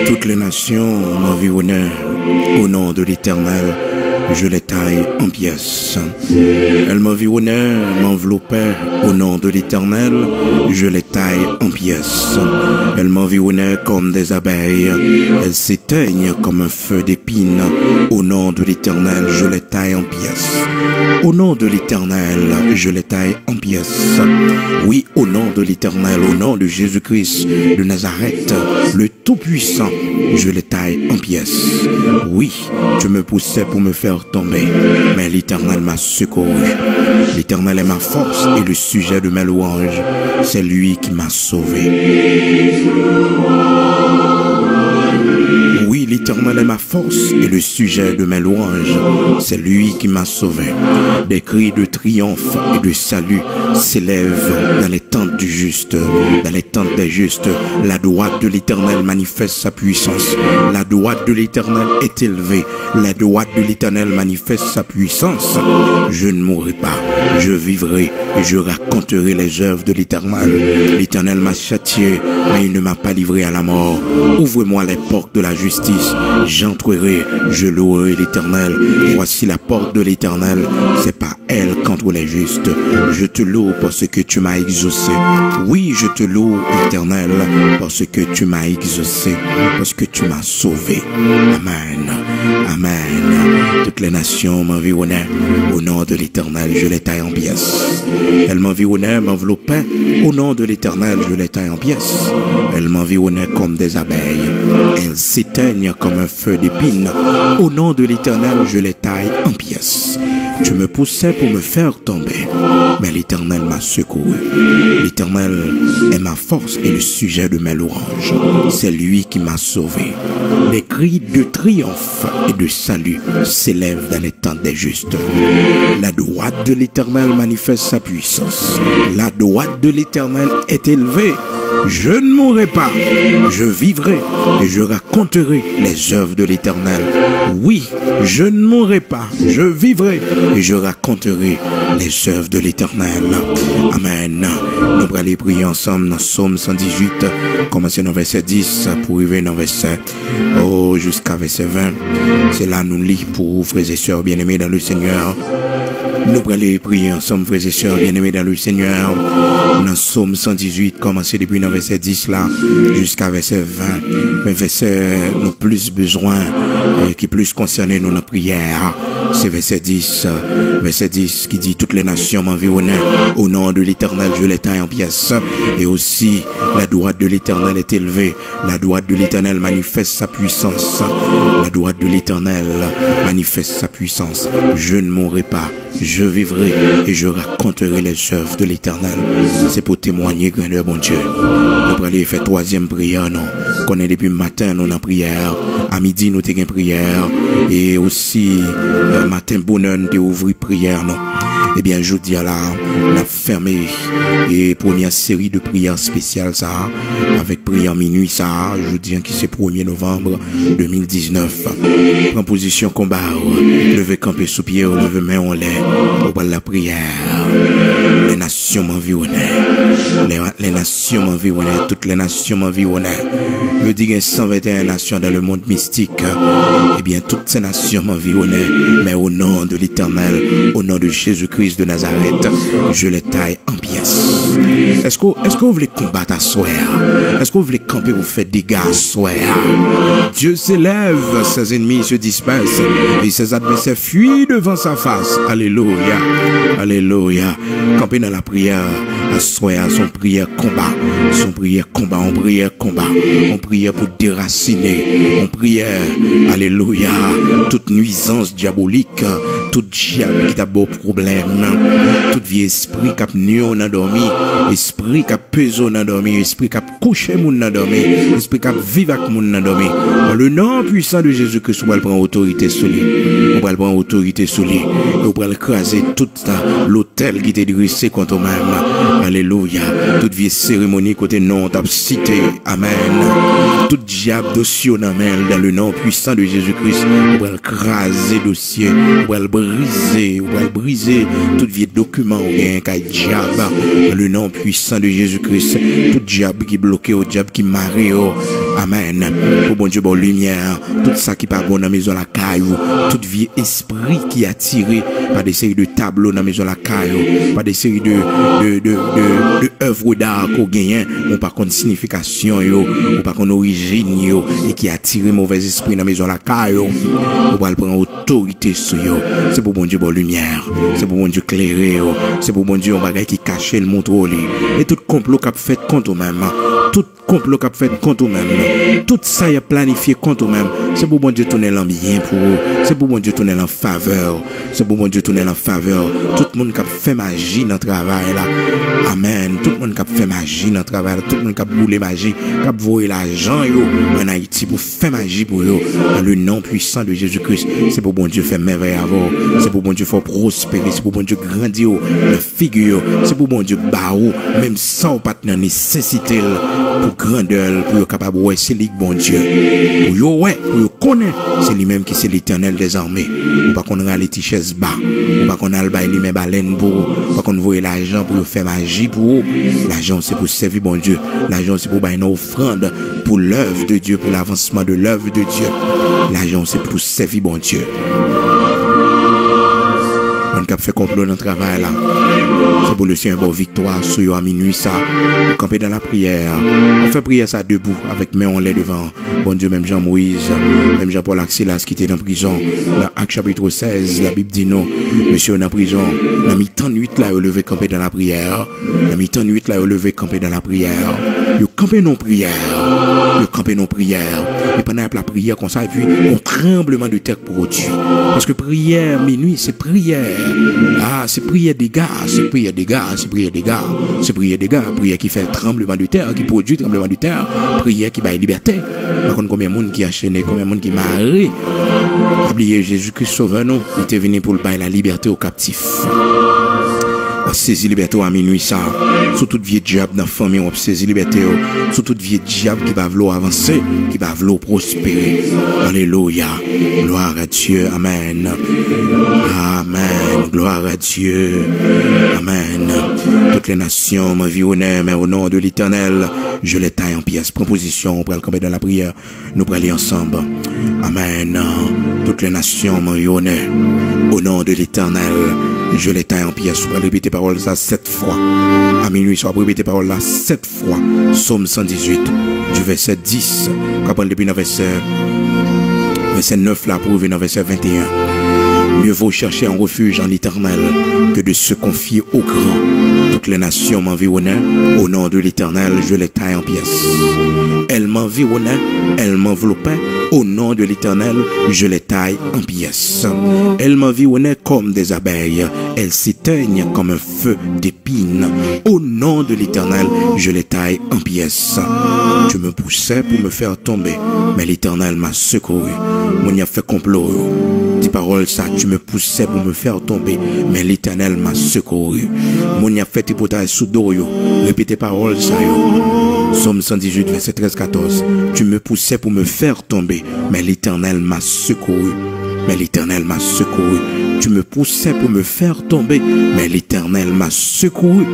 Toutes les nations m'environnaient au nom de l'Éternel. Je les taille en pièces. Elles m'environnaient, m'enveloppaient au nom de l'Éternel. Je les taille en pièces. Elles m'environnaient comme des abeilles. Elles s'éteignent comme un feu d'épine. Au nom de l'Éternel, je les taille en pièces. Au nom de l'Éternel, je les taille en pièces. Oui, au nom de l'Éternel, au nom de Jésus-Christ de Nazareth, le Tout-Puissant, je les taille en pièces. Oui, tu me poussais pour me faire tomber, mais l'Éternel m'a secouru. L'Éternel est ma force et le sujet de mes louanges. C'est lui qui m'a sauvé. Oui, l'Éternel est ma force et le sujet de mes louanges. C'est lui qui m'a sauvé. Des cris de triomphe et de salut s'élèvent dans les tentes du juste. Dans les tentes des justes, la droite de l'Éternel manifeste sa puissance. La droite de l'Éternel est élevée. La droite de l'Éternel manifeste sa puissance. Je ne mourrai pas, je vivrai et je raconterai les œuvres de l'Éternel. L'Éternel m'a châtié, mais il ne m'a pas livré à la mort. Ouvre-moi les portes de la justice, j'entrerai, je louerai l'Éternel. Voici la porte de l'Éternel, c'est pas elle qu'entre les justes. Je te loue parce que tu m'as exaucé. Oui, je te loue, Éternel, parce que tu m'as exaucé, parce que tu m'as sauvé. Amen. Amen. Toutes les nations m'environnaient. Au nom de l'Éternel, je les taille en pièces. Elles m'environnaient, m'enveloppaient. Au nom de l'Éternel, je les taille en pièces. Elles m'environnaient comme des abeilles. Elles s'éteignent comme un feu d'épine. Au nom de l'Éternel, je les taille en pièces. Tu me poussais pour me faire tomber, mais l'Éternel m'a secouru. L'Éternel est ma force et le sujet de mes louanges. C'est lui qui m'a sauvé. Des cris de triomphe et de salut s'élèvent dans les tentes des justes. La droite de l'Éternel manifeste sa puissance. La droite de l'Éternel est élevée. Je ne mourrai pas, je vivrai et je raconterai les œuvres de l'Éternel. Oui, je ne mourrai pas, je vivrai et je raconterai les œuvres de l'Éternel. Amen. Nous allons aller prier ensemble dans Psaume 118, commencer dans verset 10 pour arriver dans verset jusqu'à verset 20. C'est là nous lisons pour vous, frères et sœurs bien-aimés dans le Seigneur. Nous allons aller prier ensemble, frères et sœurs bien-aimés dans le Seigneur. Dans Psaume 118, commencer depuis le verset 10 là, jusqu'à verset 20. Mais verset nous plus besoin, qui plus concerné nous dans la prière. C'est verset 10 qui dit: toutes les nations m'environnaient. Au nom de l'Éternel, je les taille en pièces. Et aussi, la droite de l'Éternel est élevée. La droite de l'Éternel manifeste sa puissance. La droite de l'Éternel manifeste sa puissance. Je ne mourrai pas, je vivrai et je raconterai les œuvres de l'Éternel. C'est pour témoigner, grandeur, bon Dieu. Nous allons aller faire troisième prière, non? Qu'on est depuis le matin, nous en prière. À midi, nous avons prière. Et aussi, matin, bonheur, nous avons ouvert prière, non? Eh bien, je dis à la fermé et première série de prières spéciales, ça, avec prière minuit, ça, je dis qui c'est 1er novembre 2019. En position combat, lever camper sous pied, lever main en l'air, pour la prière. Les nations m'environnaient. Les nations m'environnaient. Toutes les nations m'environnaient. Je dis qu'il y a 121 nations dans le monde mystique. Eh bien, toutes ces nations m'environnaient. Mais au nom de l'Éternel, au nom de Jésus-Christ de Nazareth, je les taille en pièces. Est-ce que vous voulez combattre à soir? Est-ce que vous voulez camper pour faire des dégâts à soir? Dieu s'élève, ses ennemis se dispersent et ses adversaires fuient devant sa face. Alléluia. Alléluia. Camper dans la prière à soir, son prière combat. Son prière combat, on prière combat. On prière pour déraciner. On prière, alléluia, toute nuisance diabolique tout diable qui t'a beau problème, tout vieux esprit qui a nu on a dormi, esprit qui a pesé on a dormi, esprit qui a couché mon a dormi, esprit qui a vivre avec mon a dormi. Dans le nom puissant de Jésus-Christ, on va prendre autorité sur lui. On va prendre autorité sur lui. On va écraser tout l'hôtel qui t'est dressé contre toi-même. Alléluia. Toute vieille cérémonie côté non t'a cité. Amen. Tout diable dossier dans le nom puissant de Jésus-Christ. On va écraser dossier. On va le briser. On va le briser. Tout vieux document ou bien qu'un diable. Dans le nom puissant de Jésus-Christ. Tout diable qui bloqué, au diable qui marie. Amen. Pour bon Dieu, bonne lumière. Tout ça qui part bon dans la maison la caillou. Tout vieux esprit qui a tiré par des séries de tableaux dans la maison la caillou. Par des séries de œuvres d'art qu'on gagne. On par contre signification yo. On par contre origine yo. Et qui a tiré mauvais esprit dans la maison la caillou. On va prendre autorité sur yo. C'est pour bon Dieu, bonne lumière. C'est pour bon Dieu clairer yo. C'est pour bon Dieu, on bagay qui cache le montre. Et tout complot qu'a fait contre même. Tout complot qu'a fait contre même. Tout ça y a planifié contre même. C'est pour bon Dieu tourner l'en bien pour eux. C'est pour bon Dieu tourner l'en faveur. C'est pour bon Dieu tourner l'en faveur. Tout le monde qui a fait magie dans le travail là. Amen. Tout le monde qui a fait magie dans le travail là. Tout le monde qui a boulé magie. Qui a volé l'argent en Haïti pour faire magie pour eux. Dans le nom puissant de Jésus-Christ. C'est pour bon Dieu faire merveille avant. C'est pour bon Dieu faire prospérer. C'est pour bon Dieu grandir. Le figure. C'est pour bon Dieu barreau. Même sans pas de nécessité pour grandeur. Pour être capable de voir c'est lui bon Dieu. Pour yo ouais. Pour yo connaître. C'est lui-même qui c'est l'éternel des armées. Ou pas qu'on a les tichès bas. Ou pas qu'on a le bail lui-même baleine pour. Ou pas qu'on voit l'argent pour faire magie pour. L'argent c'est pour servir bon Dieu. L'argent c'est pour bailler une offrande pour l'œuvre de Dieu, pour l'avancement de l'œuvre de Dieu. L'argent c'est pour servir bon Dieu. On a fait complot dans le travail là. C'est pour le Seigneur bon victoire sur yo à minuit ça. Camper dans la prière. On fait prière ça debout avec main en l'air devant. Bon Dieu, même Jean-Moïse, même Jean-Paul Axilas qui était dans la prison. Dans Acte chapitre 16, la Bible dit non. Monsieur dans la prison. Dans mi-temps nuit là, il levé camper dans la prière. Dans mi-temps nuit là, il levé camper dans la prière. Il camper non prière. Il camper non prière. Et pendant la prière comme ça, et puis un tremblement de terre produit. Parce que prière minuit, c'est prière. Ah, c'est prière des gars, c'est prière des gars, c'est prière des gars, c'est prière des gars, prière qui fait tremblement de terre, qui produit tremblement de terre, prière qui baille liberté. Par contre, combien de monde qui a chaîné, combien de monde qui marre. Oubliez Jésus-Christ sauveur nous, il était venu pour le bailler la liberté aux captifs. On saisit liberté à minuit ça. Sur toute vieille diable dans la famille, on saisit liberté. Sur toute vieille diable qui va vouloir avancer, qui va vouloir prospérer. Alléluia. Gloire à Dieu. Amen. Amen. Gloire à Dieu. Amen. Toutes les nations m'environnent, mais au nom de l'Éternel, je les taille en pièces. Proposition, on pourra le camper dans la prière. Nous pourrons aller ensemble. Amen. Toutes les nations m'environnent. Au nom de l'Éternel, je les taille en pièces. On va répéter parole ça 7 fois. À minuit, on va répéter parole là 7 fois. Psaume 118, du verset 10. Quand depuis le verset 9 là, pour venir dans verset 21. Mieux vaut chercher un refuge en l'Éternel que de se confier au grand. Toutes les nations m'environnaient. Au nom de l'Éternel, je les taille en pièces. Elles m'environnaient, elles m'enveloppaient. Au nom de l'Éternel, je les taille en pièces. Elles m'environnaient comme des abeilles. Elles s'éteignent comme un feu d'épines. Au nom de l'Éternel, je les taille en pièces. Je me poussais pour me faire tomber, mais l'Éternel m'a secouru. Mon y a fait complot. Dis parole ça, tu me poussais pour me faire tomber, mais l'Éternel m'a secouru. Mon y a fait hypothèse sous dos yo. Répétez parole ça yo. Psaume 118, verset 13-14. Tu me poussais pour me faire tomber, mais l'Éternel m'a secouru. Mais l'Éternel m'a secouru. Tu me poussais pour me faire tomber, mais l'Éternel m'a secouru.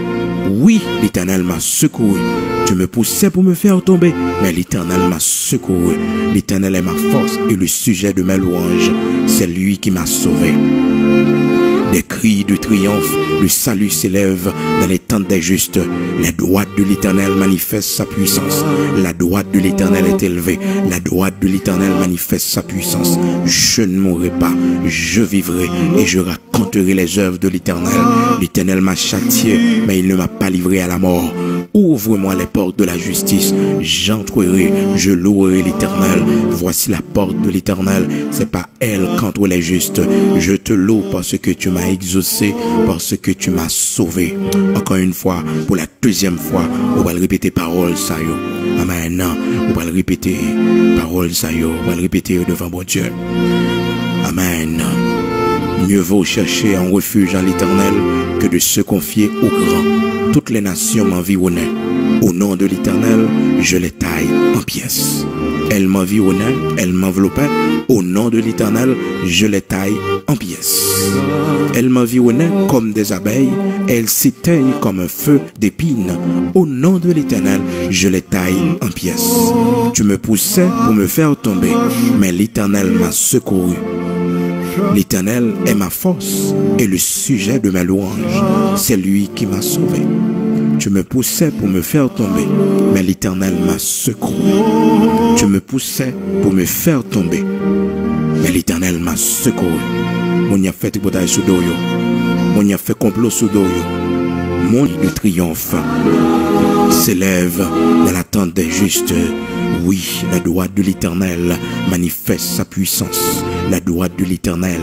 Oui, l'Éternel m'a secouru. Tu me poussais pour me faire tomber, mais l'Éternel m'a secouru. L'Éternel est ma force et le sujet de mes louanges. C'est lui qui m'a sauvé. Des cris de triomphe, le salut s'élève dans les temps tente des justes. La droite de l'Éternel manifeste sa puissance. La droite de l'Éternel est élevée. La droite de l'Éternel manifeste sa puissance. Je ne mourrai pas, je vivrai et je raconterai les œuvres de l'Éternel. L'Éternel m'a châtié, mais il ne m'a pas livré à la mort. Ouvre-moi les portes de la justice, j'entrerai, je louerai l'Éternel. Voici la porte de l'Éternel, c'est pas elle qu'entre les justes. Je te loue parce que tu m'as exaucé, parce que tu m'as sauvé. Encore une fois, pour la deuxième fois, on va le répéter parole ça yo. Amen. On va le répéter parole ça yo. On va le répéter devant bon Dieu. Amen. Mieux vaut chercher un refuge en l'Éternel que de se confier au grand. Toutes les nations m'environnaient. Au nom de l'Éternel, je les taille en pièces. Elles m'environnaient, elles m'enveloppaient. Au nom de l'Éternel, je les taille en pièces. Elles m'environnaient comme des abeilles. Elles s'éteignent comme un feu d'épines. Au nom de l'Éternel, je les taille en pièces. Tu me poussais pour me faire tomber, mais l'Éternel m'a secouru. L'Éternel est ma force et le sujet de ma louange. C'est lui qui m'a sauvé. Tu me poussais pour me faire tomber, mais l'Éternel m'a secouru. Tu me poussais pour me faire tomber, mais l'Éternel m'a secouru. Mon y a fait tripotage sous doyo. Mon y a fait complot sous doyo. Mon de triomphe s'élève dans la tente des justes. Oui, la droite de l'Éternel manifeste sa puissance. La droite de l'Éternel,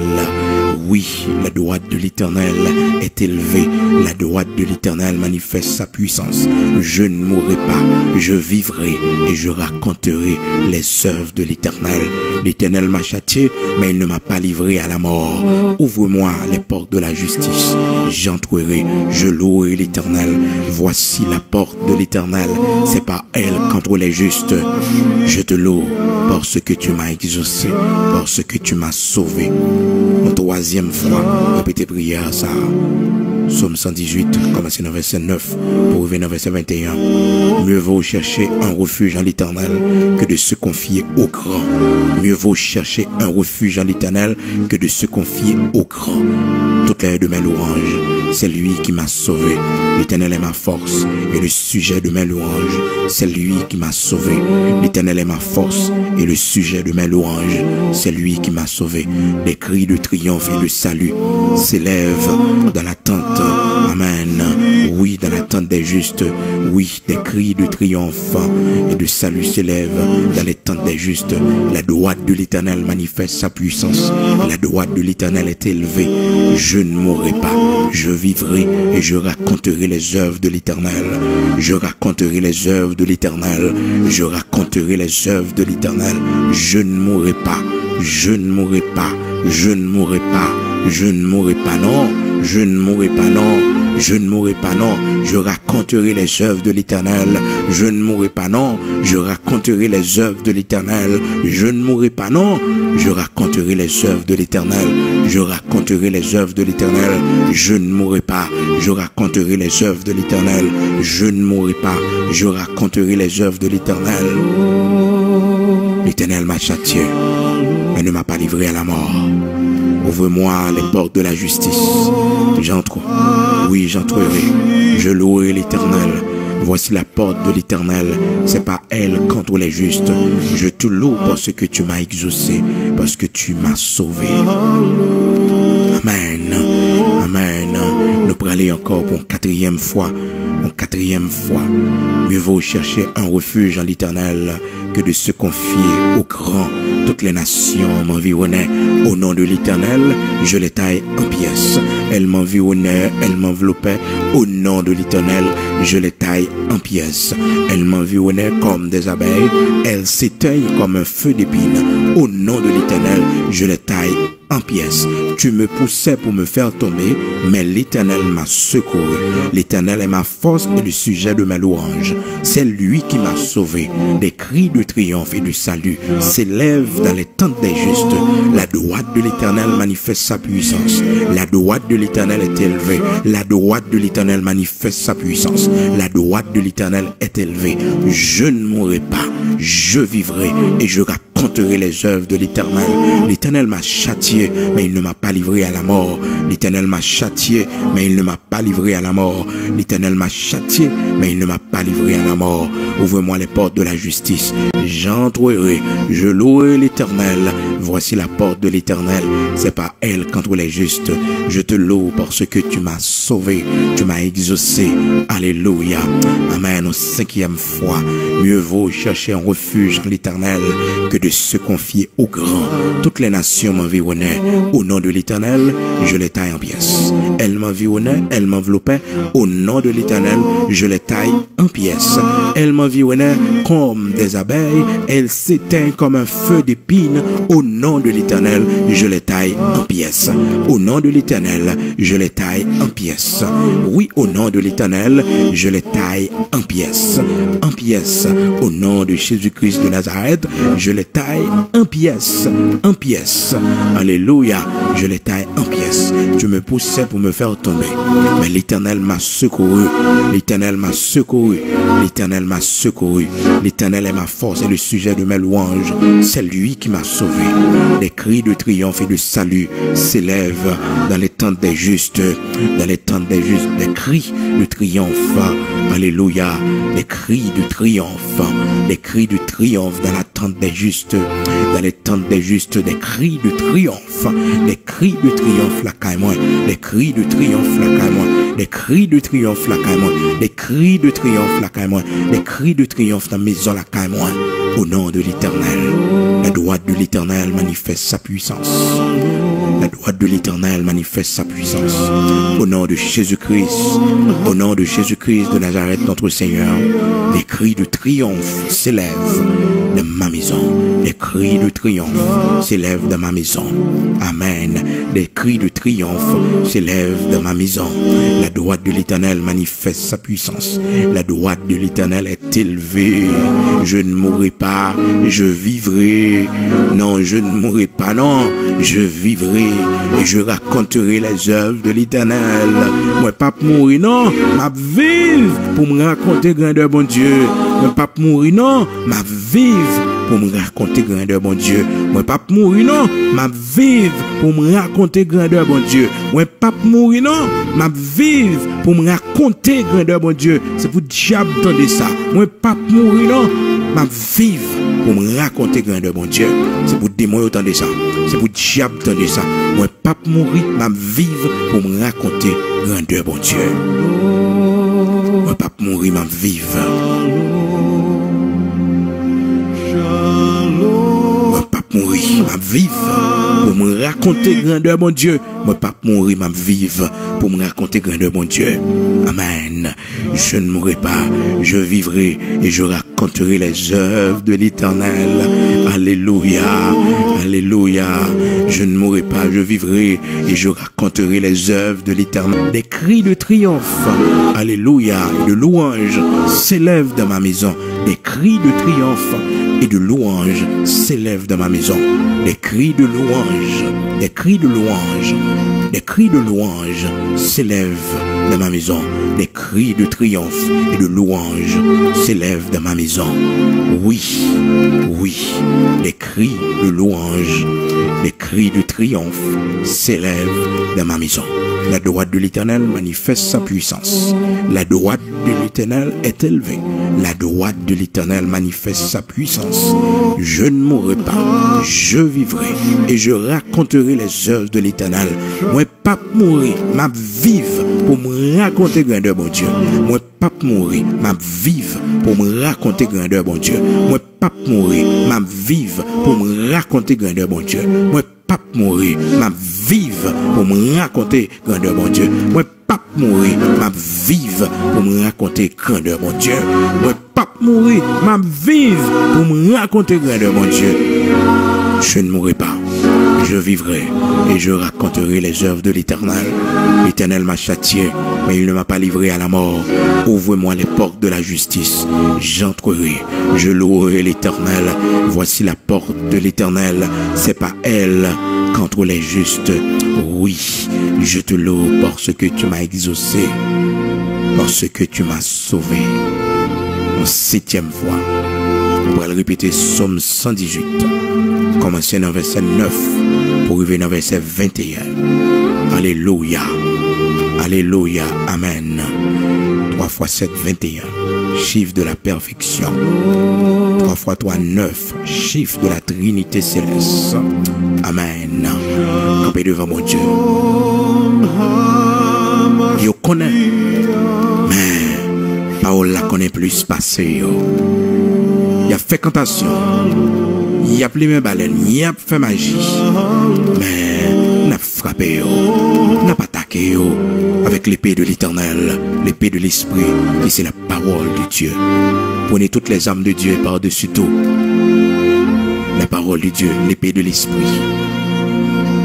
oui, la droite de l'Éternel est élevée. La droite de l'Éternel manifeste sa puissance. Je ne mourrai pas, je vivrai et je raconterai les œuvres de l'Éternel. L'Éternel m'a châtié, mais il ne m'a pas livré à la mort. Ouvre-moi les portes de la justice. J'entrerai, je louerai l'Éternel. Voici la porte de l'Éternel. C'est pas elle qu'entre les justes. Je te loue parce que tu m'as exaucé, parce que tu m'as sauvé. Une troisième fois, répétez prière ça. Psaume 118, commencez dans verset 9 pour revenir dans verset 21. Mieux vaut chercher un refuge en l'Éternel que de se confier au grand. Mieux vaut chercher un refuge en l'Éternel que de se confier au grand. Toute l'air de mes louanges, c'est lui qui m'a sauvé. L'Éternel est ma force et le sujet de mes louanges, c'est lui qui m'a sauvé. L'Éternel est ma force et le sujet de mes louanges, c'est lui qui m'a sauvé. Des cris de triomphe et de salut s'élèvent dans la tente. Amen. Oui, dans la tente des justes. Oui, des cris de triomphe et de salut s'élèvent dans les tentes des justes. La droite de l'Éternel manifeste sa puissance. La droite de l'Éternel est élevée. Je ne mourrai pas, je vivrai et je raconterai les œuvres de l'Éternel. Je raconterai les œuvres de l'Éternel. Je raconterai les œuvres de l'Éternel. Je ne mourrai pas, je ne mourrai pas, je ne mourrai pas, je ne mourrai pas, non. Je ne mourrai pas, non. Je ne mourrai pas, non. Je raconterai les œuvres de l'Éternel. Je ne mourrai pas, non. Je raconterai les œuvres de l'Éternel. Je ne mourrai pas, non. Je raconterai les œuvres de l'Éternel. Je raconterai les œuvres de l'Éternel. Je ne mourrai pas. Je raconterai les œuvres de l'Éternel. Je ne mourrai pas. Je raconterai les œuvres de l'Éternel. L'Éternel m'a châtié, mais ne m'a pas livré à la mort. Ouvre-moi les portes de la justice. J'entre. Oui, j'entrerai. Je louerai l'Éternel. Voici la porte de l'Éternel. C'est pas elle qu'entre les justes. Je te loue parce que tu m'as exaucé, parce que tu m'as sauvé. Amen. Amen. Nous pourrons aller encore pour une quatrième fois. Une quatrième fois. Mieux vaut chercher un refuge en l'Éternel que de se confier au grand. Toutes les nations m'environnaient. Au nom de l'Éternel, je les taille en pièces. Elles m'environnaient, elles m'enveloppaient. Au nom de l'Éternel, je les taille en pièces. Elles m'environnaient comme des abeilles. Elles s'éteignent comme un feu d'épines. Au nom de l'Éternel, je les taille en pièces. Tu me poussais pour me faire tomber, mais l'Éternel m'a secouru. L'Éternel est ma force et le sujet de ma louange. C'est lui qui m'a sauvé. Des cris de triomphe et de salut s'élèvent dans les tentes des justes. La droite de l'Éternel manifeste sa puissance. La droite de l'Éternel est élevée. La droite de l'Éternel manifeste sa puissance. La droite de l'Éternel est élevée. Je ne mourrai pas, je vivrai et je raconterai raconterai les œuvres de l'Éternel. L'Éternel m'a châtié, mais il ne m'a pas livré à la mort. L'Éternel m'a châtié, mais il ne m'a pas livré à la mort. L'Éternel m'a châtié, mais il ne m'a pas livré à la mort. Ouvre-moi les portes de la justice. J'entrerai, je louerai l'Éternel. Voici la porte de l'Éternel. C'est par elle qu'entrent les justes. Je te loue parce que tu m'as sauvé, tu m'as exaucé. Alléluia. Amen. Au 5e fois, mieux vaut chercher un refuge en l'Éternel que de se confier au grand. Toutes les nations m'environnaient. Au nom de l'Éternel, je les taille en pièces. Elles m'environnaient, elles m'enveloppaient. Au nom de l'Éternel, je les taille en pièces. Elles m'environnaient comme des abeilles. Elles s'éteignent comme un feu d'épines. Au nom de l'Éternel, je les taille en pièces. Au nom de l'Éternel, je les taille en pièces. Oui, au nom de l'Éternel, je les taille en pièces. En pièces. Au nom de Jésus-Christ de Nazareth, je les taille en pièces. En pièces. Alléluia. Je les taille en pièces. Tu me poussais pour me faire tomber. Mais l'Éternel m'a secouru. L'Éternel m'a secouru. L'Éternel m'a secouru. L'Éternel est ma force et le sujet de mes louanges. C'est lui qui m'a sauvé. Les cris de triomphe et de salut s'élèvent dans les tentes des justes. Dans les tentes des justes, des cris de triomphe. Alléluia. Les cris de triomphe. Les cris de triomphe dans la tente des justes. Dans les tentes des justes, des cris de triomphe. Des cris de triomphe la caille-moi. Les cris de triomphe la caille-moi. Les cris de triomphe la caille-moi. Les cris de triomphe la caille-moi. Les cris de triomphe dans la maison la caille-moi. Au nom de l'Éternel. La droite de l'Éternel manifeste sa puissance. La droite de l'Éternel manifeste sa puissance. Au nom de Jésus-Christ. Au nom de Jésus-Christ de Nazareth, notre Seigneur. Les cris de triomphe s'élèvent de ma maison. Les cris de triomphe s'élèvent de ma maison. Amen. Les cris de triomphe s'élèvent de ma maison. La droite de l'Éternel manifeste sa puissance. La droite de l'Éternel est élevée. Je ne mourrai pas, je vivrai. Non, je ne mourrai pas, non, je vivrai et je raconterai les œuvres de l'Éternel. Moi, pas mourir, non, m'a vivre pour me raconter grandeur, bon Dieu. Moi, pas mourir, non, m'a vivre pour me raconter grandeur, bon Dieu. Moi, pas mourir, non, m'a vivre pour me raconter grandeur, bon Dieu. Moi, pas mourir, non, m'a vivre pour me raconter grandeur, bon Dieu. C'est pour diable entendre ça. Moi, pas mourir, non, m'a vivre pour me raconter grandeur, bon Dieu. C'est pour démon entendre ça. C'est pour diable entendre ça. Moi, pas mourir, m'a vivre pour me raconter grandeur, bon Dieu. Moi, pas mourir, m'a vivre. Moi, pas mourir, m'a vivre pour me raconter grandeur, mon Dieu. Moi, pas mourir, m'a vivre pour me raconter grandeur, mon Dieu. Amen. Je ne mourrai pas, je vivrai et je raconterai les œuvres de l'Éternel. Alléluia. Alléluia. Je ne mourrai pas, je vivrai et je raconterai les œuvres de l'Éternel. Des cris de triomphe, alléluia, de louange s'élèvent dans ma maison. Des cris de triomphe et de louange s'élèvent dans ma maison. Des cris de louange, des cris de louange, des cris de louange s'élèvent dans ma maison. Des cris de triomphe et de louange s'élèvent dans ma maison. Oui, oui, des cris de louange, des cris de triomphe s'élèvent dans ma maison. La droite de l'Éternel manifeste sa puissance. La droite de l'Éternel est élevée. La droite de l'Éternel manifeste sa puissance. Je ne mourrai pas, je vivrai et je raconterai les œuvres de l'Éternel. Moi, pas mourir, m'a vivre pour me raconter grandeur, bon Dieu. Moi, pas mourir, m'a vivre pour me raconter grandeur, bon Dieu. Moi, pas mourir, m'a vivre pour me raconter grandeur, bon Dieu. Moi, pas mourir, m'a vivre pour me raconter grandeur, bon Dieu. Moi, pas mourir, m'a vivre pour me raconter grandeur, bon Dieu. Moi, pas mourir, m'a vivre pour me raconter grandeur, bon Dieu. Je ne mourrai pas, je vivrai et je raconterai les œuvres de l'Éternel. L'Éternel m'a châtié, mais il ne m'a pas livré à la mort. Ouvre-moi les portes de la justice. J'entrerai, je louerai l'Éternel. Voici la porte de l'Éternel. C'est pas elle qu'entre les justes. Oui, je te loue parce que tu m'as exaucé, parce que tu m'as sauvé. En 7e fois, On va le répéter, Psaume 118. Commencer dans verset 9 pour arriver dans verset 21. Alléluia. Alléluia. Amen. 3 fois 7, 21. Chiffre de la perfection. 3 fois 3, 9. Chiffre de la Trinité céleste. Amen. Campé devant mon Dieu. Yo connaît. Mais parole la connaît plus passé. Il y a fécontation. Il y a plus mes baleines. Il y a fait magie. Mais n'a frappé. N'a pas attaqué. Avec l'épée de l'Éternel, l'épée de l'Esprit, qui c'est la parole de Dieu. Prenez toutes les âmes de Dieu par-dessus tout. La parole de Dieu, l'épée de l'Esprit.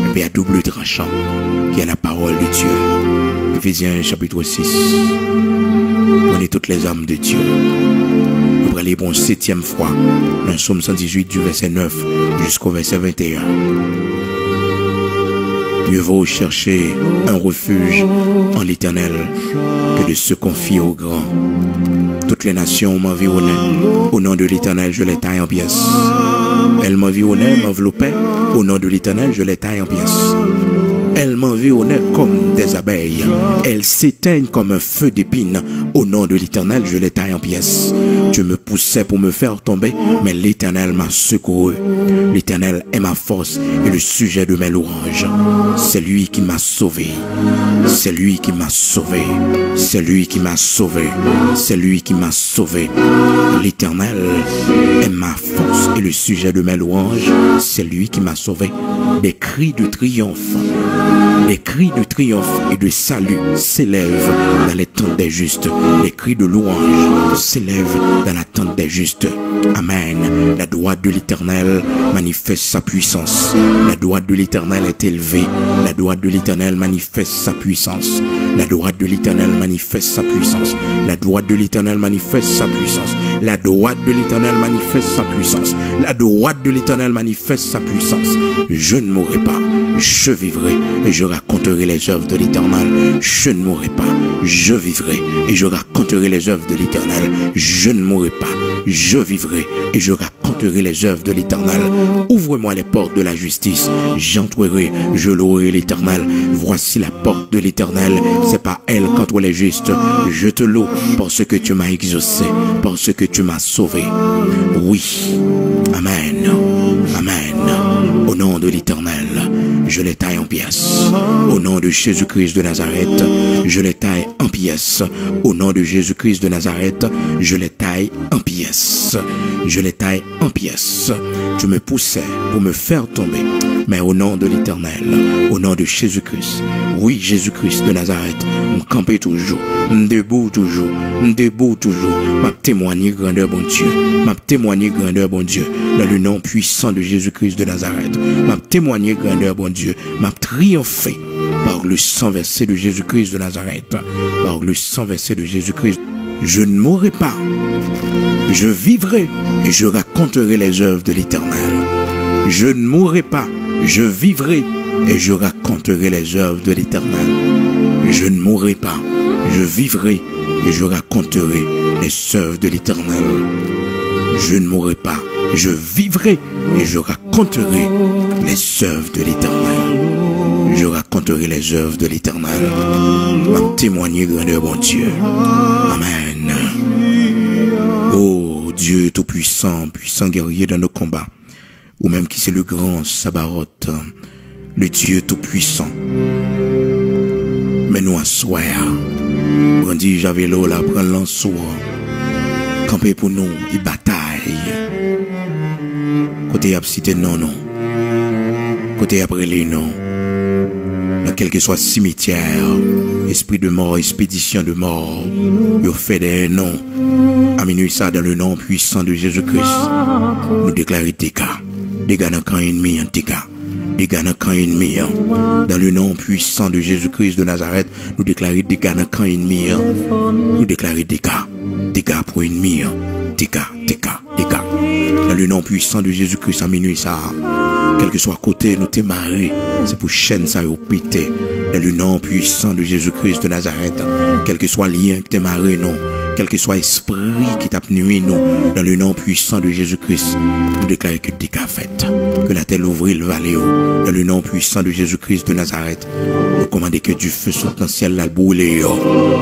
L'épée à double tranchant, qui est la parole de Dieu. Éphésiens chapitre 6. Prenez toutes les âmes de Dieu. Nous allons pour une 7e fois dans le Psaume 118 du verset 9 jusqu'au verset 21. Mieux vaut chercher un refuge en l'Éternel que de se confier au grand. Toutes les nations m'environnaient. Au nom de l'Éternel, je les taille en pièces. Elles m'environnaient, m'enveloppaient. Au nom de l'Éternel, je les taille en pièces. Elles m'environnaient comme des abeilles. Elles s'éteignent comme un feu d'épine. Au nom de l'Éternel, je les taille en pièces. Je me poussais pour me faire tomber, mais l'Éternel m'a secouru. L'Éternel est ma force et le sujet de mes louanges. C'est lui qui m'a sauvé. C'est lui qui m'a sauvé. C'est lui qui m'a sauvé. C'est lui qui m'a sauvé. L'Éternel est ma force et le sujet de mes louanges. C'est lui qui m'a sauvé. Des cris de triomphe. Les cris de triomphe et de salut s'élèvent dans les tentes des justes. Les cris de louange s'élèvent dans la tente des justes. Amen. La droite de l'Éternel manifeste sa puissance. La droite de l'Éternel est élevée. La droite de l'Éternel manifeste sa puissance. La droite de l'Éternel manifeste sa puissance. La droite de l'Éternel manifeste sa puissance. La droite de l'Éternel manifeste sa puissance. La droite de l'Éternel manifeste sa puissance. Je ne mourrai pas, je vivrai et je raconterai les œuvres de l'Éternel. Je ne mourrai pas, je vivrai et je raconterai les œuvres de l'Éternel. Je ne mourrai pas, je vivrai et je raconterai les œuvres de l'Éternel. Ouvre-moi les portes de la justice, j'entrerai, je louerai l'Éternel. Voici la porte de l'Éternel, c'est pas elle contre les justes. Je te loue parce que tu m'as exaucé, parce que tu m'as sauvé. Oui, amen, amen. Au nom de l'Éternel, je les taille en pièces. Au nom de Jésus-Christ de Nazareth, je les taille en pièces. Au nom de Jésus-Christ de Nazareth, je les taille en pièces. Je les taille en pièces. Tu me poussais pour me faire tomber. Mais au nom de l'Éternel, au nom de Jésus-Christ, oui, Jésus-Christ de Nazareth, me camper toujours, me debout toujours, m'a témoigné grandeur, bon Dieu, m'a témoigné grandeur, bon Dieu, dans le nom puissant de Jésus-Christ de Nazareth, m'a témoigné grandeur, bon Dieu, m'a triomphé par le sang versé de Jésus-Christ de Nazareth, par le sang versé de Jésus-Christ. Je ne mourrai pas, je vivrai et je raconterai les œuvres de l'Éternel. Je ne mourrai pas, je vivrai et je raconterai les œuvres de l'Éternel. Je ne mourrai pas, je vivrai et je raconterai les œuvres de l'Éternel. Je ne mourrai pas, je vivrai et je raconterai les œuvres de l'Éternel. Je raconterai les œuvres de l'Éternel. M'a témoigné grandeur, bon Dieu. Amen. Oh Dieu tout-puissant, puissant guerrier dans nos combats, ou même qui c'est le grand Sabaoth, le Dieu tout-puissant. Mais nous assoir, brandi javelot là, prendre l'anseau, camper pour nous, il bataille. Côté cité non, côté après les noms, dans quel que soit cimetière, esprit de mort, expédition de mort, il fait des noms. À minuit ça, dans le nom puissant de Jésus-Christ, nous déclarons dégâts dans le camp ennemi, dégâts dans le camp ennemi. Dans le nom puissant de Jésus-Christ de Nazareth, nous déclarons dégâts dans le camp ennemi. Nous déclarons dégâts pour ennemi. Dégâts. Dans le nom puissant de Jésus-Christ, à minuit ça, quel que soit côté, nous t'aimerons. C'est pour chaîne ça au pété. Dans le nom puissant de Jésus-Christ de Nazareth, quel que soit lien que t'aimerons, non. quel que soit esprit qui t'a nuit nous, dans le nom puissant de Jésus-Christ, nous déclarons que tu as fait, que la terre ouvre le vallée, dans le nom puissant de Jésus-Christ de Nazareth, nous commandons que du feu saute dans le ciel, la boule,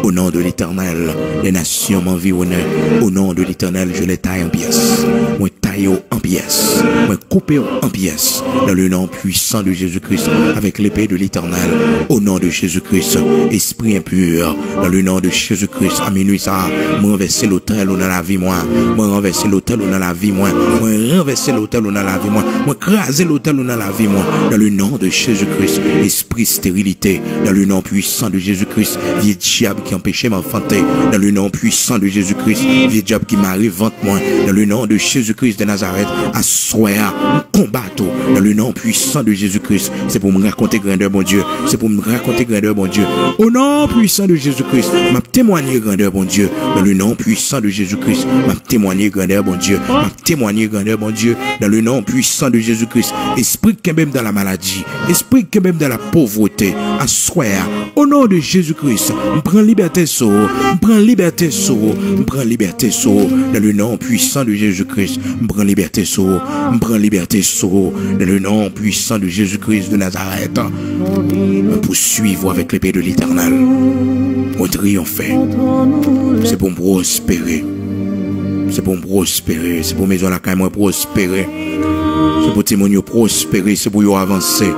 au nom de l'Éternel, les nations m'environnent, au nom de l'Éternel, je les taille en pièces, moi taille en pièces, moi coupe en pièces, dans le nom puissant de Jésus-Christ, avec l'épée de l'Éternel, au nom de Jésus-Christ, esprit impur, dans le nom de Jésus-Christ, à minuit ça, moi renverser l'autel ou dans la vie, moi renverser l'autel ou dans la vie, moi renverser l'autel ou dans la vie, moi craser l'autel ou dans la vie, moi, dans le nom de Jésus-Christ, esprit stérilité, dans le nom puissant de Jésus-Christ, vieux diable qui empêchait m'enfanter, dans le nom puissant de Jésus-Christ, vieux diable qui m'arrive vente moi, dans le nom de Jésus-Christ de Nazareth, assoya, combattre, dans le nom puissant de Jésus-Christ, c'est pour me raconter grandeur, bon Dieu, c'est pour me raconter grandeur, bon Dieu, au nom puissant de Jésus-Christ, m'a témoigné grandeur, bon Dieu, dans le nom puissant de Jésus-Christ, m'a témoigné grandeur, bon Dieu, m'a témoigné grandeur, bon Dieu, dans le nom puissant de Jésus-Christ, esprit qui est même dans la maladie, esprit qui est même dans la pauvreté, assoya, au nom de Jésus-Christ, on prend liberté sur, on prend liberté sur, on prend liberté sur, dans le nom puissant de Jésus-Christ, on prend liberté sur, on prend liberté sur, dans le nom puissant de Jésus-Christ de Nazareth, on poursuivre avec l'épée de l'Éternel, on triompher, c'est pour me prospérer, c'est pour me prospérer, c'est pour maison la caille moi prospérer, c'est pour témoigner prospérer, c'est pour y avancer.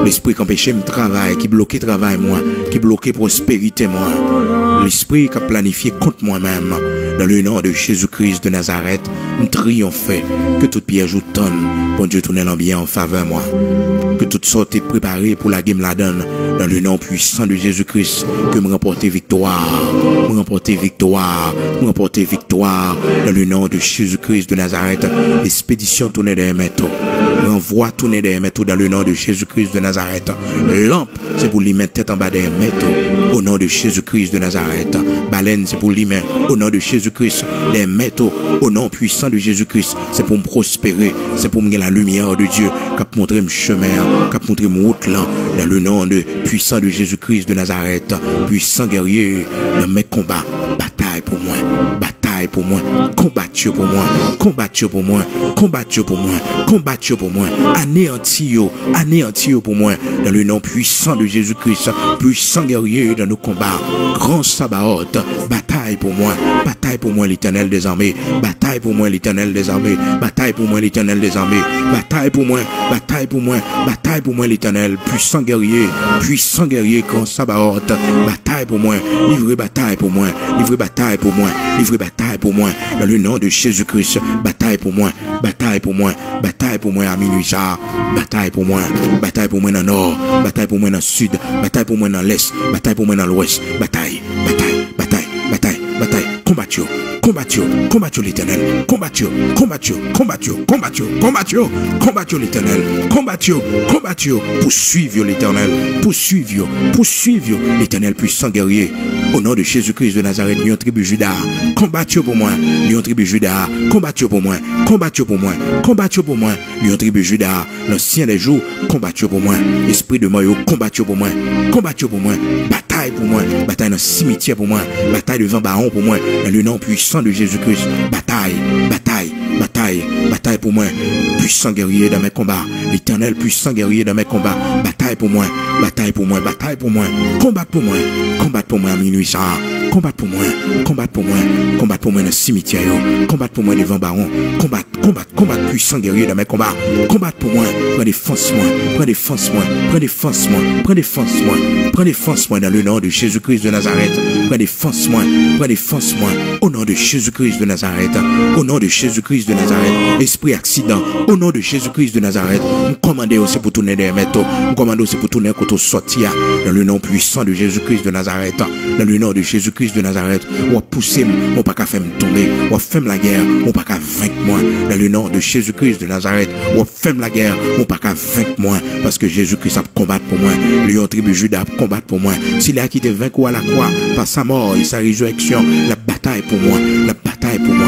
L'esprit qui empêche me travail, qui bloque travail moi, qui bloque prospérité moi. L'esprit qui a planifié contre moi-même. Dans le nom de Jésus-Christ de Nazareth, nous triomphons. Que toute piège ou tonne, bon Dieu tourne l'ambiance en faveur moi. Que toute sorte est préparée pour la game la donne. Dans le nom puissant de Jésus-Christ, que me remporter victoire. Me remporter victoire. Me remporter victoire. Dans le nom de Jésus-Christ de Nazareth, expédition tournée des métaux. Renvoi tourner des métaux dans le nom de Jésus-Christ de Nazareth. Lampe, c'est pour lui mettre tête en bas des métaux. Au nom de Jésus-Christ de Nazareth. Baleine, c'est pour lui mettre au nom de Jésus-Christ des métaux. Au nom puissant de Jésus-Christ, c'est pour me prospérer. C'est pour me gagner la lumière de Dieu. Cap montrer mon chemin, cap montrer mon route là. Dans le nom de puissant de Jésus-Christ de Nazareth. Puissant guerrier dans mes combats. Bataille pour moi. Bataille pour moi. Combattu pour moi. Combattu pour moi. Combattu pour moi. Combattu pour moi. Anéanti pour moi. Dans le nom puissant de Jésus-Christ. Puissant guerrier dans nos combats. Grand Sabaoth. Bataille pour moi. Bataille pour moi l'Éternel des armées. Bataille pour moi l'Éternel des armées. Bataille pour moi l'Éternel des armées. Bataille pour moi. Bataille pour moi. Bataille pour moi l'Éternel. Puissant guerrier. Puissant guerrier. Grand Sabaoth. Bataille pour moi. Livrez bataille pour moi. Livrez bataille pour moi. Livrez bataille pour moi. Dans le nom de Jésus-Christ. Bataille pour moi. Bataille pour moi. Bataille pour moi à minuit ça. Bataille pour moi. Bataille pour moi dans le nord. Bataille pour moi dans le sud. Bataille pour moi dans l'est. Bataille pour moi dans l'ouest. Bataille. Bataille. Bataille. Bataille. Bataille. Combattu. Combattu. Combattu l'Éternel. Combattu. Combattu. Combattu. Combattu. Combattu. Combattu l'Éternel. Combattu. Combattu. Poursuivre l'Éternel. Poursuivre. Poursuivre l'Éternel puissant guerrier. Au nom de Jésus-Christ de Nazareth, lion tribu Juda, combattu pour moi, lion tribu Juda, combattu pour moi, combattu pour moi, combattu pour moi, lion tribu Juda, l'ancien des jours, combattu pour moi, esprit de mort, combattu pour moi, combattu pour moi, bataille pour moi, bataille dans le cimetière pour moi, bataille devant Baron pour moi, dans le nom puissant de Jésus-Christ, bataille, bataille, bataille, bataille pour moi, puissant guerrier dans mes combats, l'Éternel puissant guerrier dans mes combats, bataille pour moi, bataille pour moi, bataille pour moi, combat pour moi, combattre pour moi à minuit ça, combattre pour moi, combattre pour moi, combattre pour moi dans le cimetière, combattre pour moi devant Baron, combattre puissant guerrier dans mes combats, combattre pour moi, prends défense moi, prends défense moi, prends défense moi, prends défense moi, prends défense moi dans le nom de Jésus-Christ de Nazareth, prends défense moi, au nom de Jésus-Christ de Nazareth, au nom de Jésus-Christ de Nazareth, esprit accident, au nom de Jésus-Christ de Nazareth, nous commandons aussi pour tourner des métaux, nous commandons aussi pour tourner quand on sortir, dans le nom puissant de Jésus-Christ de Nazareth, dans le nom de Jésus-Christ de Nazareth, on va pousser, on va pas qu'à faire me tomber, on va faire la guerre, on va pas qu'à vaincre moi, dans le nom de Jésus-Christ de Nazareth, on va faire la guerre, on va pas qu'à vaincre moi, parce que Jésus-Christ a combattre pour moi, lion tribu Juda a combattre pour moi, s'il a quitté vaincre à la croix, par sa mort et sa résurrection, la bataille pour moi, la bataille pour moi,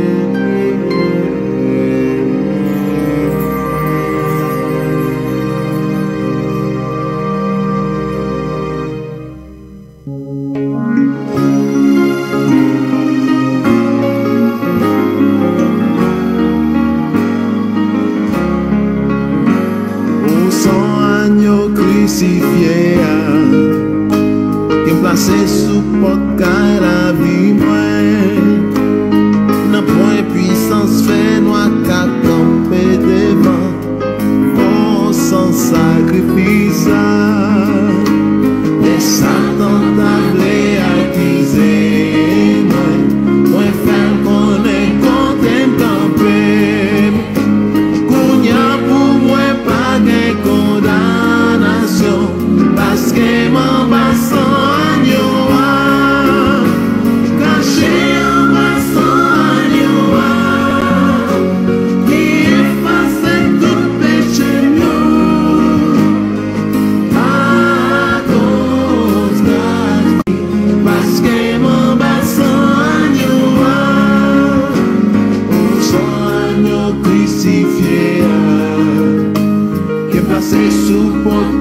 passé sous portail la vie moins. N'a point puissance fait noir qu'à camper devant. Oh sans sacrifice. Et Satan t'a voulu attiser moi. Moi faire qu'on est content camper. Kounya pour moi pas de condamnation. Parce que mon bassin crucifié, que passé sous porte.